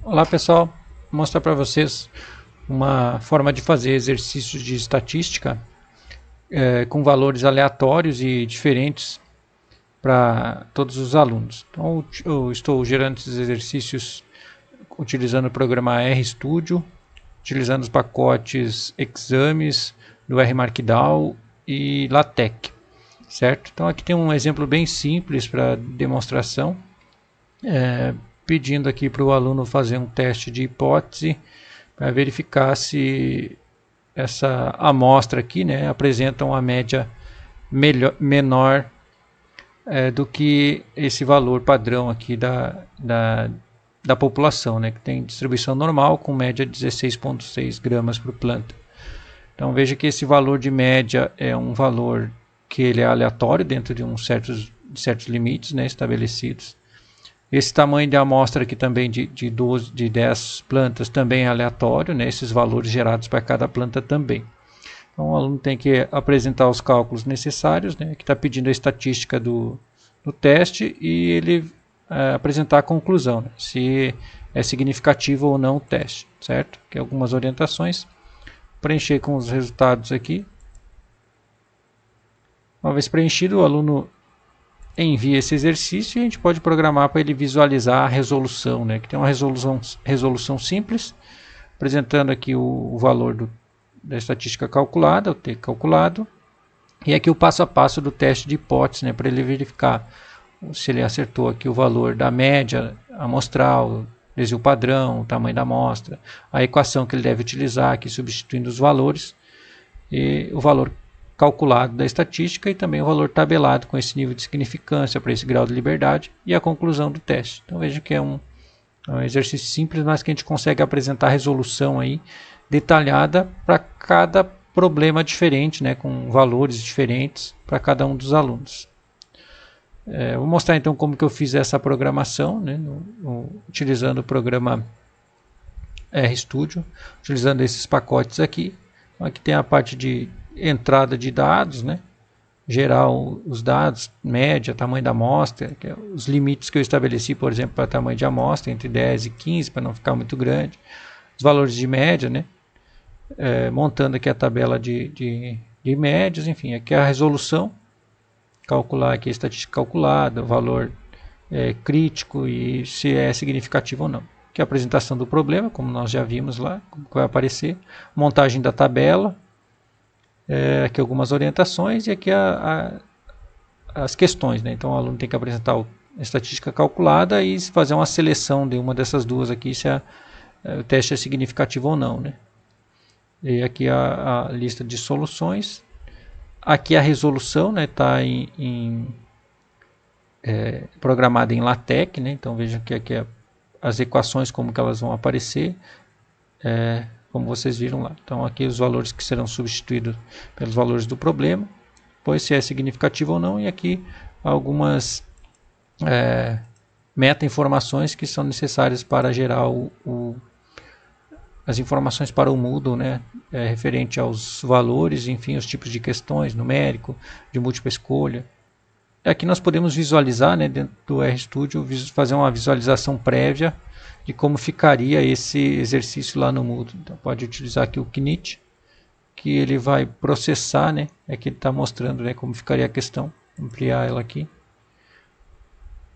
Olá pessoal, vou mostrar para vocês uma forma de fazer exercícios de estatística com valores aleatórios e diferentes para todos os alunos. Então eu estou gerando esses exercícios utilizando o programa RStudio, utilizando os pacotes exames do RMarkdown e LaTeX, certo? Então aqui tem um exemplo bem simples para demonstração. Pedindo aqui para o aluno fazer um teste de hipótese para verificar se essa amostra aqui, né, apresenta uma média menor do que esse valor padrão aqui da população, né, que tem distribuição normal com média 16,6 gramas por planta. Então veja que esse valor de média é um valor que ele é aleatório dentro de certos limites, né, estabelecidos. Esse tamanho de amostra aqui também de 10 plantas também é aleatório, né? Esses valores gerados para cada planta também. Então o aluno tem que apresentar os cálculos necessários, né? Que está pedindo a estatística do teste e ele apresentar a conclusão, né? Se é significativo ou não o teste, certo? Aqui algumas orientações. Preencher com os resultados aqui. Uma vez preenchido, o aluno envia esse exercício e a gente pode programar para ele visualizar a resolução, né? Que tem uma resolução simples, apresentando aqui o valor da estatística calculada, o T calculado, e aqui o passo a passo do teste de hipótese, né? Para ele verificar se ele acertou aqui o valor da média amostral, desvio padrão, o tamanho da amostra, a equação que ele deve utilizar aqui substituindo os valores e o valor calculado da estatística e também o valor tabelado com esse nível de significância para esse grau de liberdade e a conclusão do teste. Então veja que é um exercício simples, mas que a gente consegue apresentar a resolução aí detalhada para cada problema diferente, né, com valores diferentes para cada um dos alunos. Vou mostrar então como que eu fiz essa programação, né, utilizando o programa RStudio, utilizando esses pacotes aqui. Então, aqui tem a parte de entrada de dados, né? Gerar os dados, média, tamanho da amostra, que é os limites que eu estabeleci, por exemplo, para tamanho de amostra, entre 10 e 15, para não ficar muito grande. Os valores de média, né? Montando aqui a tabela de médias, enfim, aqui a resolução, calcular aqui a estatística calculada, o valor crítico e se é significativo ou não. Aqui a apresentação do problema, como nós já vimos lá, como vai aparecer, montagem da tabela, aqui algumas orientações e aqui as questões, né? Então o aluno tem que apresentar a estatística calculada e fazer uma seleção de uma dessas duas aqui, se o teste é significativo ou não, né? E aqui a lista de soluções. Aqui a resolução, né? Está programada em LaTeX, né? Então vejam que aqui as equações, como que elas vão aparecer. Como vocês viram lá. Então aqui os valores que serão substituídos pelos valores do problema, depois se é significativo ou não, e aqui algumas meta-informações que são necessárias para gerar as informações para o Moodle, né, referente aos valores, enfim, os tipos de questões, numérico, de múltipla escolha. Aqui nós podemos visualizar, né, dentro do RStudio, fazer uma visualização prévia de como ficaria esse exercício lá no Moodle. Então pode utilizar aqui o Knit, que ele vai processar, né? Aqui ele está mostrando, né, como ficaria a questão. Vou ampliar ela aqui.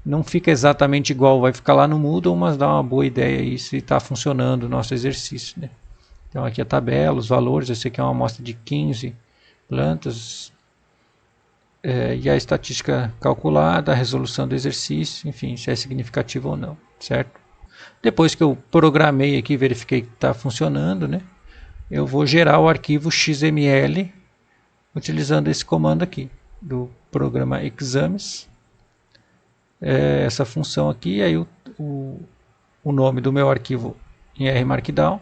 Não fica exatamente igual, vai ficar lá no Moodle, mas dá uma boa ideia aí se está funcionando o nosso exercício, né? Então aqui a tabela, os valores, esse aqui é uma amostra de 15 plantas, e a estatística calculada, a resolução do exercício, enfim, se é significativo ou não, certo? Depois que eu programei aqui, verifiquei que está funcionando, né? Eu vou gerar o arquivo XML utilizando esse comando aqui do programa exames. Essa função aqui, aí o nome do meu arquivo em RMarkdown,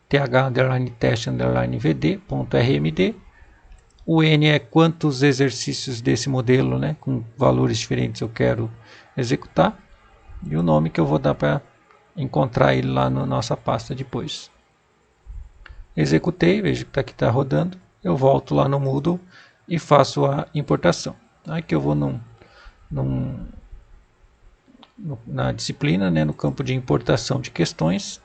th_test_vd.rmd. O N é quantos exercícios desse modelo, né, com valores diferentes eu quero executar. E o nome que eu vou dar para encontrar ele lá na nossa pasta depois. Executei, vejo que aqui está rodando. Eu volto lá no Moodle e faço a importação. Aqui eu vou na disciplina, né, no campo de importação de questões,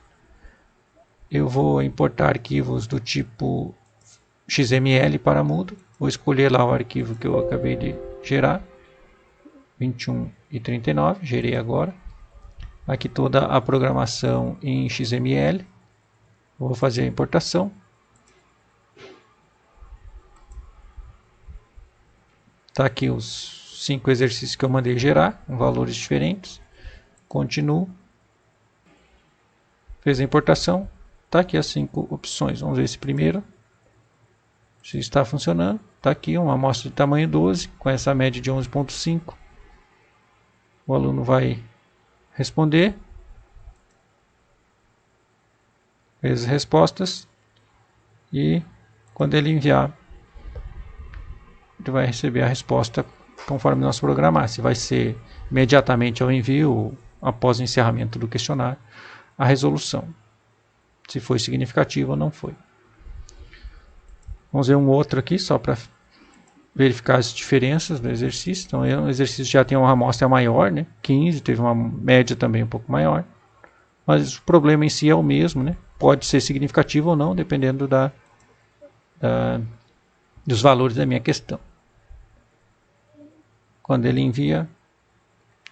eu vou importar arquivos do tipo XML para Moodle. Vou escolher lá o arquivo que eu acabei de gerar, 21 e 39, gerei agora. Aqui toda a programação em XML. Vou fazer a importação. Está aqui os 5 exercícios que eu mandei gerar, com valores diferentes. Continuo. Fez a importação. Está aqui as 5 opções. Vamos ver esse primeiro. Se está funcionando. Está aqui uma amostra de tamanho 12, com essa média de 11.5. O aluno vai responder. Fez as respostas. E quando ele enviar, ele vai receber a resposta conforme nós programar. Se vai ser imediatamente ao envio ou após o encerramento do questionário, a resolução. Se foi significativo ou não foi. Vamos ver um outro aqui, só para verificar as diferenças do exercício. Então, o exercício já tem uma amostra maior, né? 15, teve uma média também um pouco maior. Mas o problema em si é o mesmo, né? Pode ser significativo ou não, dependendo dos valores da minha questão. Quando ele envia,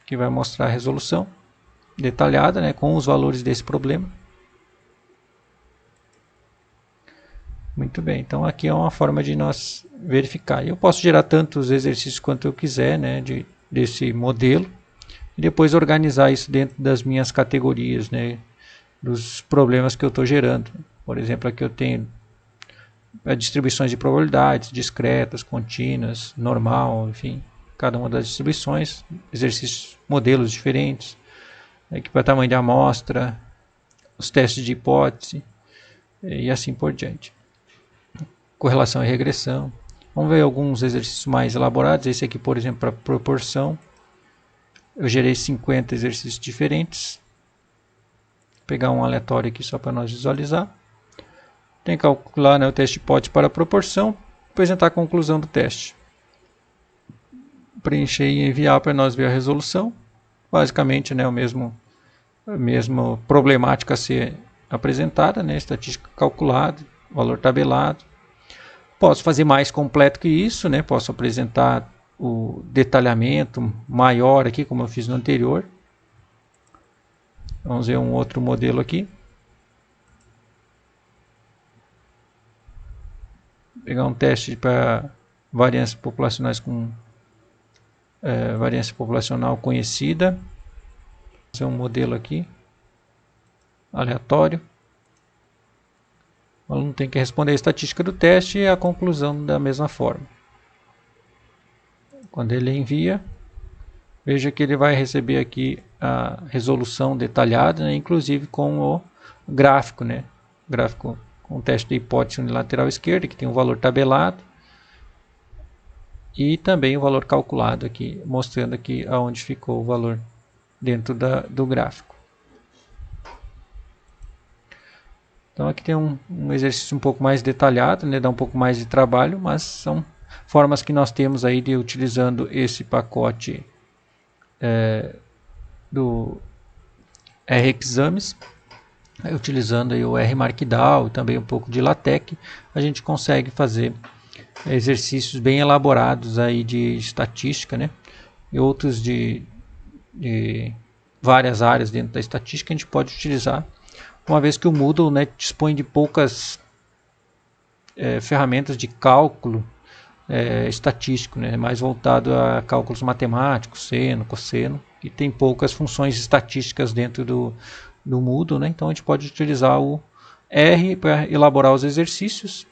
que vai mostrar a resolução detalhada, né, com os valores desse problema. Muito bem, então aqui é uma forma de nós verificar. Eu posso gerar tantos exercícios quanto eu quiser, né, desse modelo, e depois organizar isso dentro das minhas categorias, né, dos problemas que eu estou gerando. Por exemplo, aqui eu tenho distribuições de probabilidades, discretas, contínuas, normal, enfim, cada uma das distribuições, exercícios, modelos diferentes, aqui para tamanho de amostra, os testes de hipótese e assim por diante. Correlação e regressão. Vamos ver alguns exercícios mais elaborados. Esse aqui, por exemplo, para proporção. Eu gerei 50 exercícios diferentes. Vou pegar um aleatório aqui só para nós visualizar. Tem que calcular, né, o teste de hipótese para proporção. Apresentar a conclusão do teste. Preencher e enviar para nós ver a resolução. Basicamente, né, a mesma problemática a ser apresentada, né, estatística calculada, valor tabelado. Posso fazer mais completo que isso, né? Posso apresentar o detalhamento maior aqui, como eu fiz no anterior. Vamos ver um outro modelo aqui. Vou pegar um teste para variância populacionais com variância populacional conhecida. Vou fazer um modelo aqui, aleatório. O aluno tem que responder a estatística do teste e a conclusão da mesma forma. Quando ele envia, veja que ele vai receber aqui a resolução detalhada, né, inclusive com o gráfico, né? Gráfico com o teste de hipótese unilateral esquerda, que tem um valor tabelado, e também o valor calculado aqui, mostrando aqui aonde ficou o valor dentro do gráfico. Então aqui tem um exercício um pouco mais detalhado, né, dá um pouco mais de trabalho, mas são formas que nós temos aí de utilizando esse pacote do R-Exames, utilizando aí o R-Markdown e também um pouco de LaTeX, a gente consegue fazer exercícios bem elaborados aí de estatística, né, e outros de várias áreas dentro da estatística a gente pode utilizar, uma vez que o Moodle, né, dispõe de poucas ferramentas de cálculo estatístico, né, mais voltado a cálculos matemáticos, seno, cosseno, e tem poucas funções estatísticas dentro do Moodle, né, então a gente pode utilizar o R para elaborar os exercícios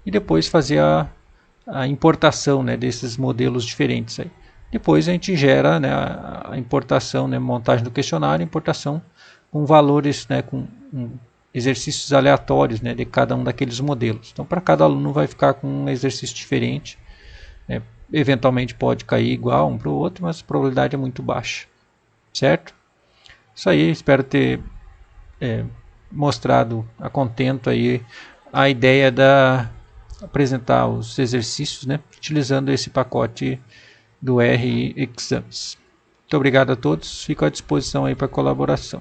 e depois fazer a importação, né, desses modelos diferentes. Aí. Depois a gente gera, né, a importação, né, montagem do questionário, importação com valores, né, com exercícios aleatórios, né, de cada um daqueles modelos. Então, para cada aluno vai ficar com um exercício diferente. Né, eventualmente pode cair igual um para o outro, mas a probabilidade é muito baixa. Certo? Isso aí, espero ter mostrado a contento aí a ideia da apresentar os exercícios, né, utilizando esse pacote do R-Exames. Muito obrigado a todos, fico à disposição aí para colaboração.